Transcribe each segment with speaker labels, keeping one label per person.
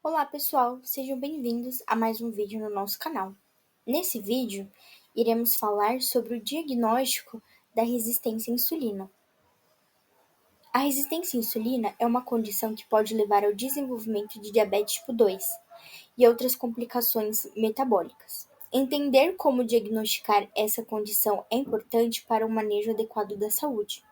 Speaker 1: Olá pessoal, sejam bem-vindos a mais um vídeo no nosso canal. Nesse vídeo, iremos falar sobre o diagnóstico da resistência à insulina. A resistência à insulina é uma condição que pode levar ao desenvolvimento de diabetes tipo 2 e outras complicações metabólicas. Entender como diagnosticar essa condição é importante para o manejo adequado da saúde.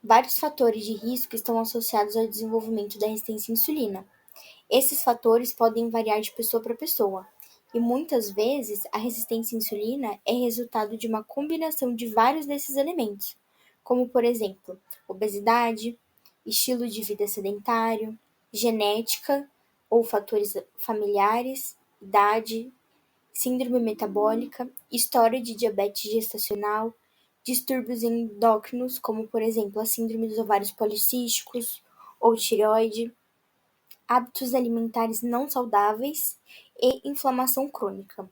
Speaker 1: Vários fatores de risco estão associados ao desenvolvimento da resistência à insulina. Esses fatores podem variar de pessoa para pessoa, e muitas vezes a resistência à insulina é resultado de uma combinação de vários desses elementos, como, por exemplo, obesidade, estilo de vida sedentário, genética ou fatores familiares, idade, síndrome metabólica, história de diabetes gestacional, distúrbios endócrinos, como, por exemplo, a síndrome dos ovários policísticos ou tireoide, hábitos alimentares não saudáveis e inflamação crônica.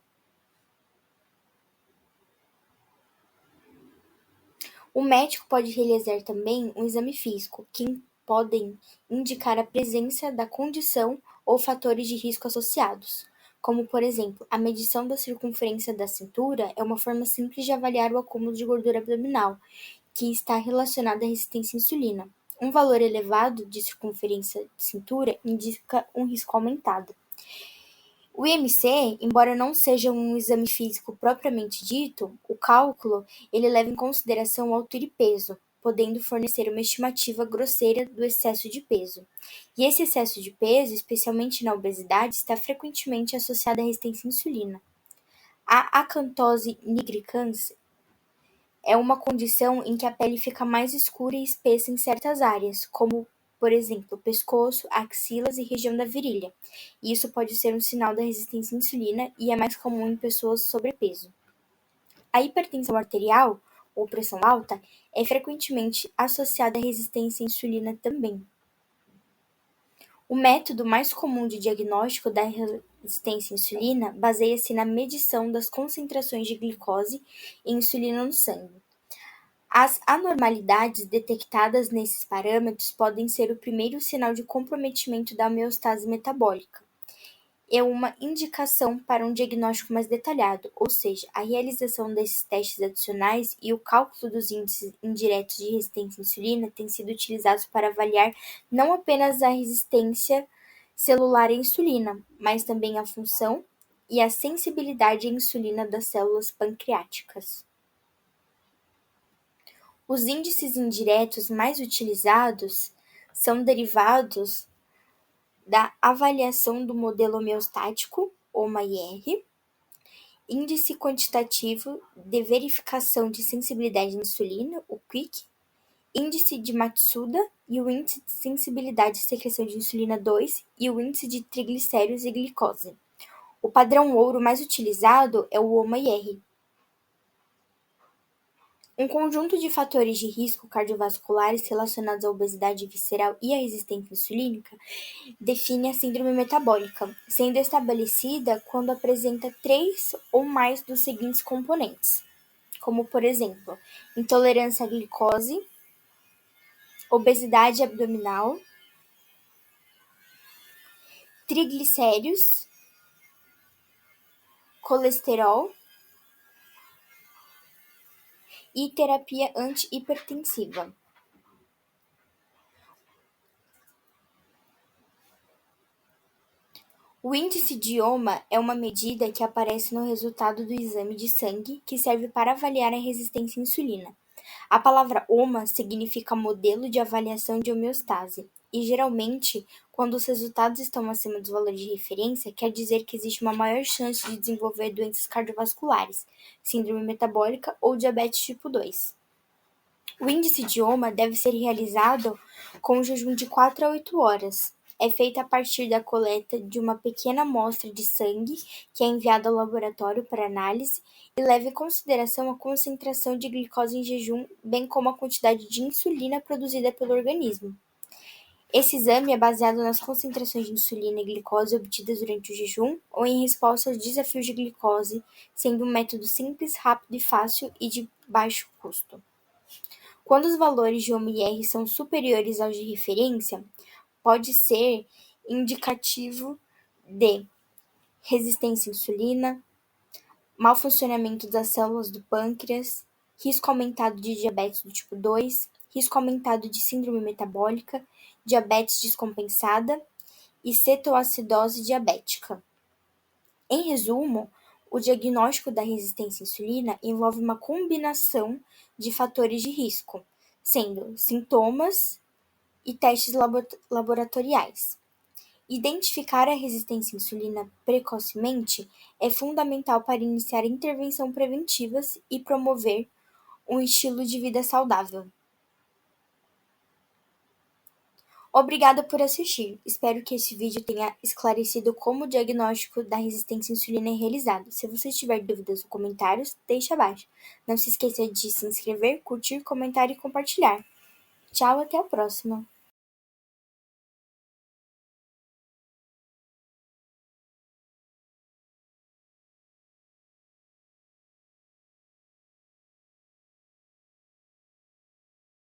Speaker 1: O médico pode realizar também um exame físico, que podem indicar a presença da condição ou fatores de risco associados, como, por exemplo, a medição da circunferência da cintura é uma forma simples de avaliar o acúmulo de gordura abdominal, que está relacionada à resistência à insulina. Um valor elevado de circunferência de cintura indica um risco aumentado. O IMC, embora não seja um exame físico propriamente dito, o cálculo ele leva em consideração altura e peso, podendo fornecer uma estimativa grosseira do excesso de peso. E esse excesso de peso, especialmente na obesidade, está frequentemente associado à resistência à insulina. A acantose nigricans é uma condição em que a pele fica mais escura e espessa em certas áreas, como, por exemplo, pescoço, axilas e região da virilha. E isso pode ser um sinal da resistência à insulina e é mais comum em pessoas sobrepeso. A hipertensão arterial, ou pressão alta, é frequentemente associada à resistência à insulina também. O método mais comum de diagnóstico da resistência à insulina baseia-se na medição das concentrações de glicose e insulina no sangue. As anormalidades detectadas nesses parâmetros podem ser o primeiro sinal de comprometimento da homeostase metabólica e uma indicação para um diagnóstico mais detalhado, ou seja, a realização desses testes adicionais e o cálculo dos índices indiretos de resistência à insulina têm sido utilizados para avaliar não apenas a resistência celular à insulina, mas também a função e a sensibilidade à insulina das células pancreáticas. Os índices indiretos mais utilizados são derivados da avaliação do modelo homeostático, OMA-IR, índice quantitativo de verificação de sensibilidade à insulina, o QUIC, índice de Matsuda e o índice de sensibilidade e secreção de insulina 2 e o índice de triglicéridos e glicose. O padrão ouro mais utilizado é o OMA-IR. Um conjunto de fatores de risco cardiovasculares relacionados à obesidade visceral e à resistência insulínica define a síndrome metabólica, sendo estabelecida quando apresenta três ou mais dos seguintes componentes, como, por exemplo, intolerância à glicose, obesidade abdominal, triglicéridos, colesterol e terapia antihipertensiva. O índice de OMA é uma medida que aparece no resultado do exame de sangue que serve para avaliar a resistência à insulina. A palavra OMA significa modelo de avaliação de homeostase, e geralmente, quando os resultados estão acima dos valores de referência, quer dizer que existe uma maior chance de desenvolver doenças cardiovasculares, síndrome metabólica ou diabetes tipo 2. O índice de OMA deve ser realizado com um jejum de 4 a 8 horas. É feita a partir da coleta de uma pequena amostra de sangue que é enviada ao laboratório para análise e leva em consideração a concentração de glicose em jejum, bem como a quantidade de insulina produzida pelo organismo. Esse exame é baseado nas concentrações de insulina e glicose obtidas durante o jejum ou em resposta aos desafios de glicose, sendo um método simples, rápido e fácil e de baixo custo. Quando os valores de OMR são superiores aos de referência, pode ser indicativo de resistência à insulina, mau funcionamento das células do pâncreas, risco aumentado de diabetes do tipo 2, risco aumentado de síndrome metabólica, diabetes descompensada e cetoacidose diabética. Em resumo, o diagnóstico da resistência à insulina envolve uma combinação de fatores de risco, sendo sintomas e testes laboratoriais. Identificar a resistência à insulina precocemente é fundamental para iniciar intervenções preventivas e promover um estilo de vida saudável. Obrigada por assistir. Espero que este vídeo tenha esclarecido como o diagnóstico da resistência à insulina é realizado. Se você tiver dúvidas ou comentários, deixe abaixo. Não se esqueça de se inscrever, curtir, comentar e compartilhar. Tchau, até a próxima!